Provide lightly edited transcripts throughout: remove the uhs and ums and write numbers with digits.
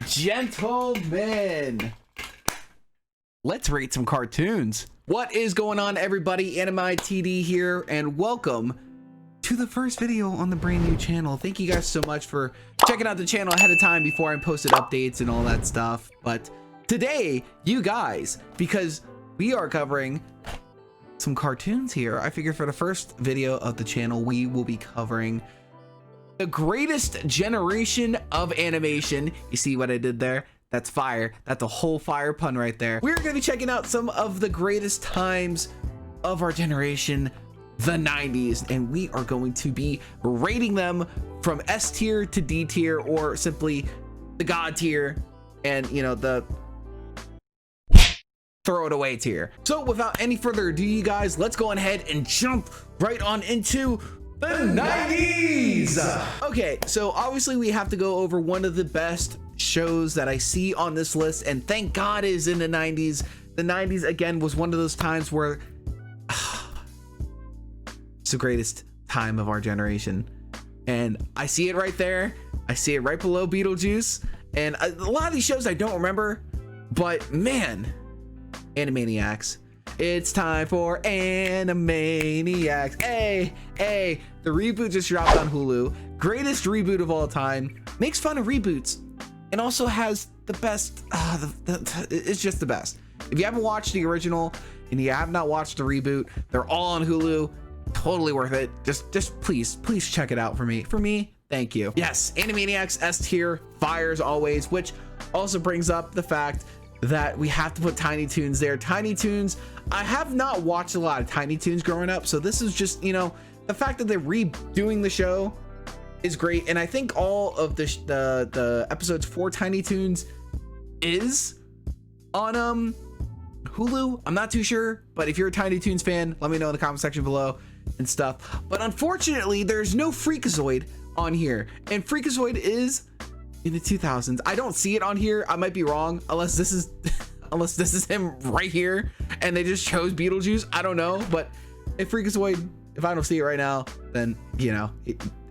Gentlemen, let's rate some cartoons. What is going on, everybody? AnimaTD here, and welcome to the first video on the brand new channel. Thank you guys so much for checking out the channel ahead of time before I posted updates and all that stuff. But today, you guys, because we are covering some cartoons here, I figured for the first video of the channel, we will be covering the greatest generation of animation. You see what I did there? That's fire. That's a whole fire pun right there. We're going to be checking out some of the greatest times of our generation, the 90s, and we are going to be rating them from S tier to D tier, or simply the God tier, and you know, the throw it away tier. So without any further ado, you guys, let's go ahead and jump right on into the 90s. Okay, so obviously we have to go over one of the best shows that I see on this list, and thank God is in the 90s. The 90s again was one of those times where it's the greatest time of our generation, and I see it right there. I see it right below Beetlejuice, and a lot of these shows I don't remember, but man, Animaniacs. It's time for Animaniacs. Hey, the reboot just dropped on Hulu. Greatest reboot of all time. Makes fun of reboots and also has the best. It's just the best. If you haven't watched the original and you have not watched the reboot, they're all on Hulu. Totally worth it. Just please check it out for me. Thank you. Yes, Animaniacs S tier, fire as always, which also brings up the fact that we have to put Tiny Toons there. Tiny Toons, I have not watched a lot of Tiny Toons growing up, so this is just, you know, the fact that they're redoing the show is great. And I think all of the episodes for Tiny Toons is on Hulu. I'm not too sure, but if you're a Tiny Toons fan, let me know in the comment section below and stuff. But unfortunately, there's no Freakazoid on here, and Freakazoid is in the 2000s. I don't see it on here. I might be wrong, unless this is him right here and they just chose Beetlejuice. I don't know, but if Freakazoid, if I don't see it right now, then you know,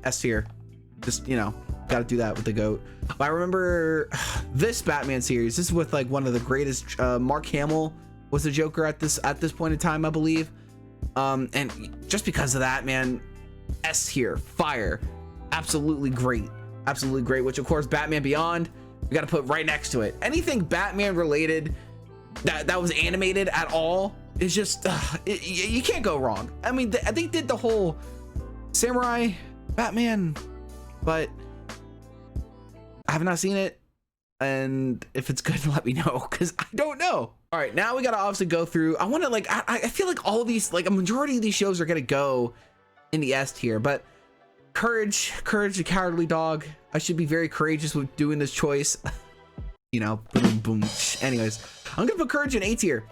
S tier. Just, you know, gotta do that with the GOAT. But I remember this Batman series. This is with like one of the greatest. Mark Hamill was the Joker at this point in time, I believe. And just because of that, man, S tier, fire, absolutely great. Absolutely great. Which of course, Batman Beyond, we got to put right next to it. Anything Batman related that was animated at all is just you can't go wrong. I mean, I think did the whole Samurai Batman, but I have not seen it, and if it's good, let me know, because I don't know. All right, now we got to obviously go through. I want to like I feel like all these, like a majority of these shows are gonna go in the S tier, but Courage the Cowardly Dog. I should be very courageous with doing this choice. You know, boom, boom. Anyways, I'm gonna put Courage in A tier.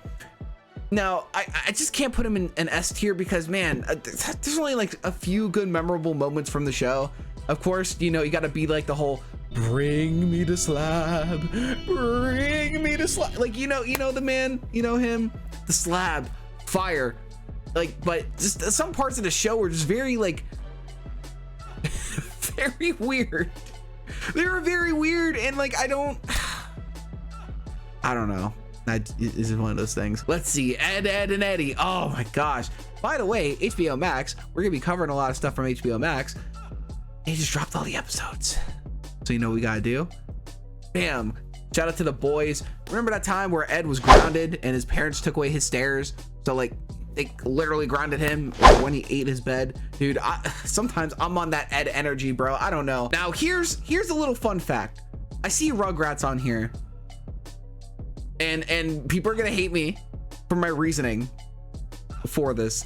Now, I just can't put him in an S tier because, man, there's only like a few good memorable moments from the show. Of course, you know, you gotta be like the whole bring me the slab, bring me the slab. Like, you know the man, you know him, the slab, fire. Like, but just some parts of the show were just very like very weird. They were very weird, and like I don't know. That is one of those things. Let's see, Ed, and Eddie. Oh my gosh. By the way, HBO Max, we're gonna be covering a lot of stuff from HBO Max. They just dropped all the episodes. So you know what we gotta do? Bam. Shout out to the boys. Remember that time where Ed was grounded and his parents took away his stairs? So like they literally grounded him when he ate his bed. Dude, sometimes I'm on that Ed energy, bro. I don't know. Now here's a little fun fact. I see Rugrats on here, and people are gonna hate me for my reasoning for this.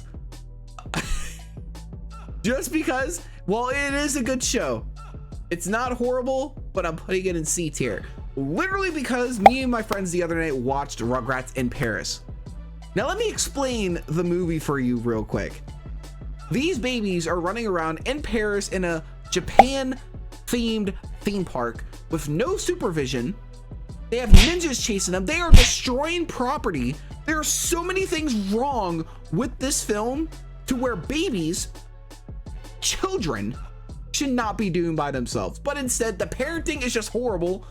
Just because, well, it is a good show. It's not horrible, but I'm putting it in C tier. Literally because me and my friends the other night watched Rugrats in Paris. Now let me explain the movie for you real quick. These babies are running around in Paris in a Japan themed theme park with no supervision. They have ninjas chasing them. They are destroying property. There are so many things wrong with this film to where babies, children, should not be doing by themselves, but instead the parenting is just horrible.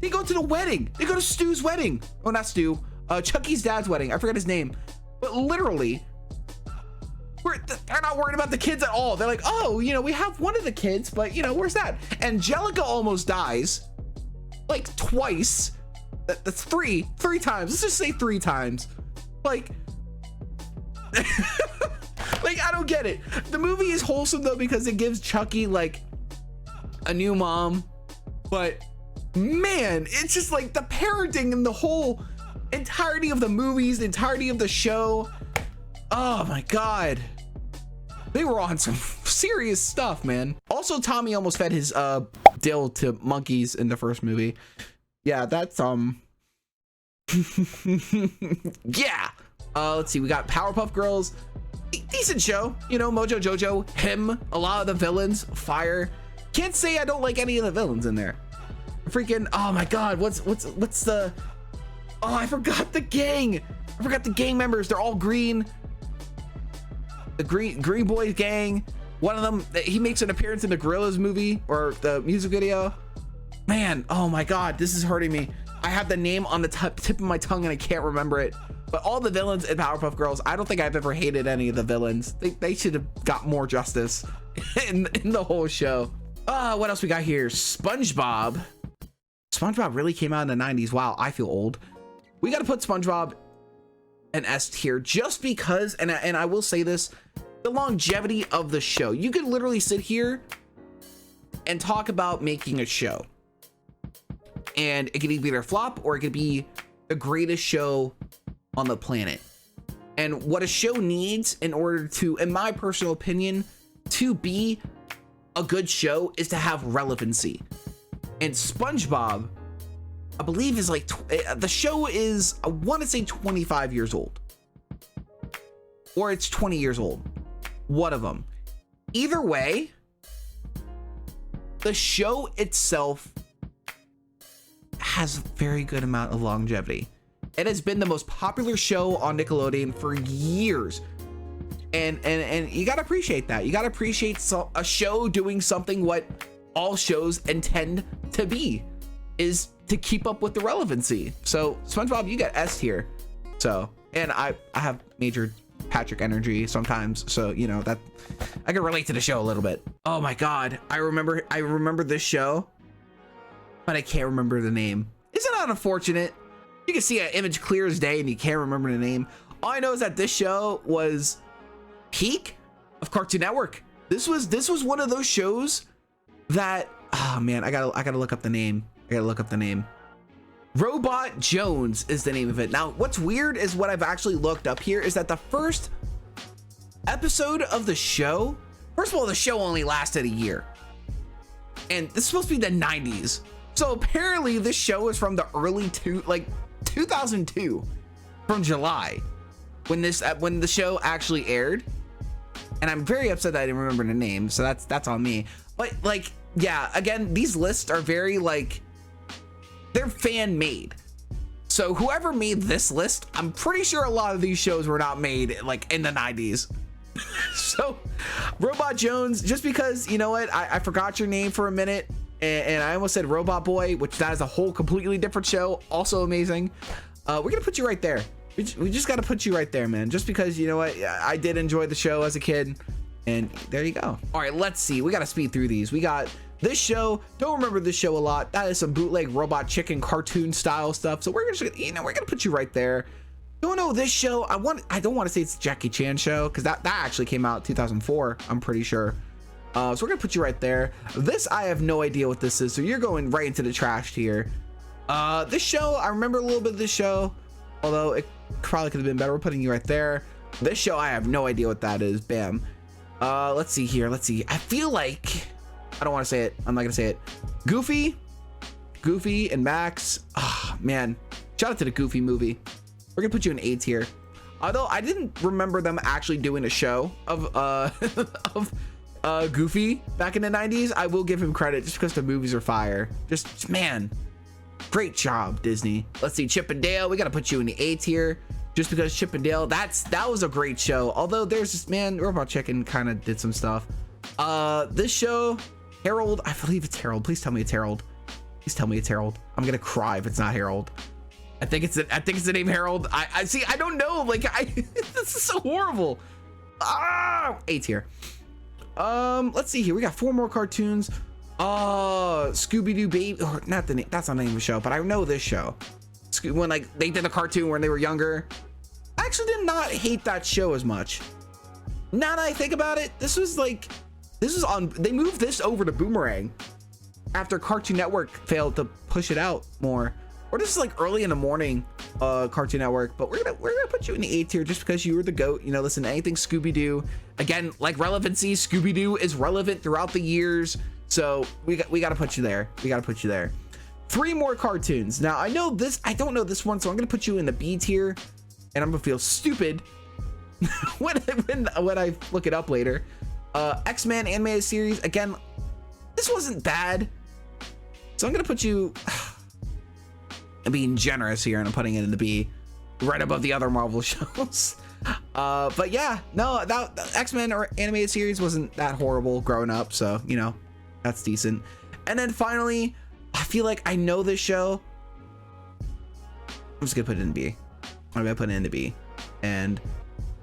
They go to the wedding. They go to Stu's wedding. Oh, not Stu. Chucky's dad's wedding. I forget his name. But literally, they're not worried about the kids at all. They're like, oh, you know, we have one of the kids, but you know, where's that? Angelica almost dies like twice. That's three times. Let's just say 3 times. Like, like, I don't get it. The movie is wholesome though, because it gives Chucky like a new mom, but man, it's just like the parenting and the whole entirety of the movies, the entirety of the show. Oh my God. They were on some serious stuff, man. Also, Tommy almost fed his dill to monkeys in the first movie. Yeah, that's yeah. Let's see, we got Powerpuff Girls. Decent show, you know, Mojo Jojo, him, a lot of the villains, fire. Can't say I don't like any of the villains in there. Freaking, oh my God, what's the, oh, I forgot the gang. I forgot the gang members. They're all green. The green boys gang. One of them, he makes an appearance in the Gorillaz movie or the music video. Man, oh my God, this is hurting me. I have the name on the tip of my tongue and I can't remember it. But all the villains in Powerpuff Girls, I don't think I've ever hated any of the villains. They should have got more justice in the whole show. What else we got here? SpongeBob. SpongeBob really came out in the 90s. Wow, I feel old. We got to put SpongeBob an S tier just because, and I will say this, the longevity of the show. You could literally sit here and talk about making a show. And it could either flop or it could be the greatest show on the planet. And what a show needs in order to, in my personal opinion, to be a good show is to have relevancy. And SpongeBob, I believe, is like, the show is, I want to say 25 years old. Or it's 20 years old. One of them. Either way, the show itself has a very good amount of longevity. It has been the most popular show on Nickelodeon for years. And you gotta appreciate that. You gotta appreciate a show doing something what all shows intend to be, is to keep up with the relevancy. So SpongeBob, you got S tier. So, and I have major Patrick energy sometimes, so you know that I can relate to the show a little bit. Oh my God, I remember this show, but I can't remember the name. Isn't that unfortunate? You can see an image clear as day and you can't remember the name. All I know is that this show was peak of Cartoon Network. This was one of those shows that, oh man, I gotta look up the name. Robot Jones is the name of it. Now, what's weird is what I've actually looked up here is that the first episode of the show, first of all, the show only lasted a year. And this is supposed to be the 90s. So apparently this show is from the early 2002, from July, when the show actually aired. And I'm very upset that I didn't remember the name, so that's on me. But like, yeah, again, these lists are very like, they're fan made. So whoever made this list, I'm pretty sure a lot of these shows were not made like in the 90s. So Robot Jones, just because, you know what, I forgot your name for a minute. And I almost said Robot Boy, which that is a whole completely different show. Also amazing. We're gonna put you right there. We just got to put you right there, man. Just because, you know what, I did enjoy the show as a kid. And there you go. All right, let's see. We got to speed through these. We got this show. Don't remember this show a lot. That is some bootleg Robot Chicken cartoon style stuff. So we're just, you know, we're gonna put you right there. Don't know this show. I don't want to say it's a Jackie Chan show, because that actually came out 2004. I'm pretty sure. So we're gonna put you right there. This, I have no idea what this is, so you're going right into the trash tier. This show, I remember a little bit of this show, although it probably could have been better. We're putting you right there. This show, I have no idea what that is. Bam. Let's see here. Let's see. I feel like, I don't want to say it. I'm not gonna say it. Goofy and Max. Ah, man. Shout out to the Goofy movie. We're gonna put you in A tier. Although I didn't remember them actually doing a show of Goofy back in the 90s. I will give him credit just because the movies are fire. Just, man, great job, Disney. Let's see, Chip and Dale. We gotta put you in the A tier just because Chip and Dale, that was a great show. Although there's this, man, Robot Chicken kind of did some stuff. This show, Harold, I believe it's Harold. Please tell me it's Harold. Please tell me it's Harold. I'm gonna cry if it's not Harold. I think it's the name Harold. I see. I don't know. Like this is so horrible. Ah, A tier. Let's see here. We got 4 more cartoons. Scooby-Doo Baby. Oh, not the name. That's not the name of the show, but I know this show. When like they did a cartoon when they were younger. I actually did not hate that show as much. Now that I think about it, this was on. They moved this over to Boomerang after Cartoon Network failed to push it out more. Or this is like early in the morning, Cartoon Network. But we're gonna put you in the A tier just because you were the GOAT. You know, listen to anything Scooby-Doo. Again, like relevancy, Scooby-Doo is relevant throughout the years. So we got to put you there. We got to put you there. 3 more cartoons. Now I know this. I don't know this one, so I'm gonna put you in the B tier, and I'm gonna feel stupid when I look it up later. X-Men animated series. Again, this wasn't bad, so I'm gonna put you. I'm being generous here, and I'm putting it in the B, right above the other Marvel shows. But yeah, no, that X-Men or animated series wasn't that horrible growing up, so you know, that's decent. And then finally, I feel like I know this show. I'm just gonna put it in B. I'm gonna put it in B, and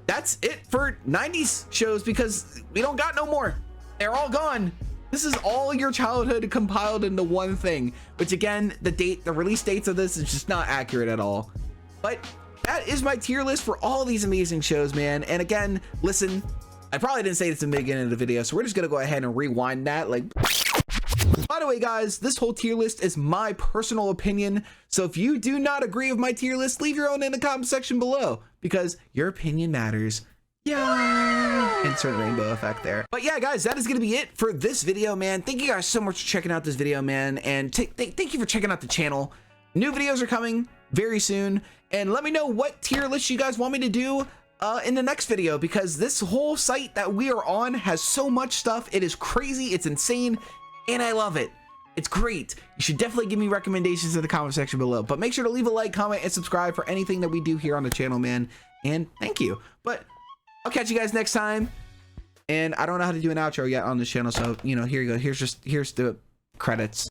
that's it for 90s shows because we don't got no more. They're all gone. This is all your childhood compiled into one thing, which again, the release dates of this is just not accurate at all. But that is my tier list for all these amazing shows, man. And again, listen, I probably didn't say this in the beginning of the video, so we're just gonna go ahead and rewind that. Like, by the way, guys, this whole tier list is my personal opinion. So if you do not agree with my tier list, leave your own in the comment section below because your opinion matters. Yeah, insert rainbow effect there. But yeah, guys, that is gonna be it for this video, man. Thank you guys so much for checking out this video, man, and thank you for checking out the channel. New videos are coming very soon, and let me know what tier list you guys want me to do in the next video, because this whole site that we are on has so much stuff. It is crazy, it's insane, and I love it. It's great. You should definitely give me recommendations in the comment section below, but make sure to leave a like, comment, and subscribe for anything that we do here on the channel, man. And thank you. But I'll catch you guys next time. And I don't know how to do an outro yet on this channel, so you know, here you go. Here's the credits.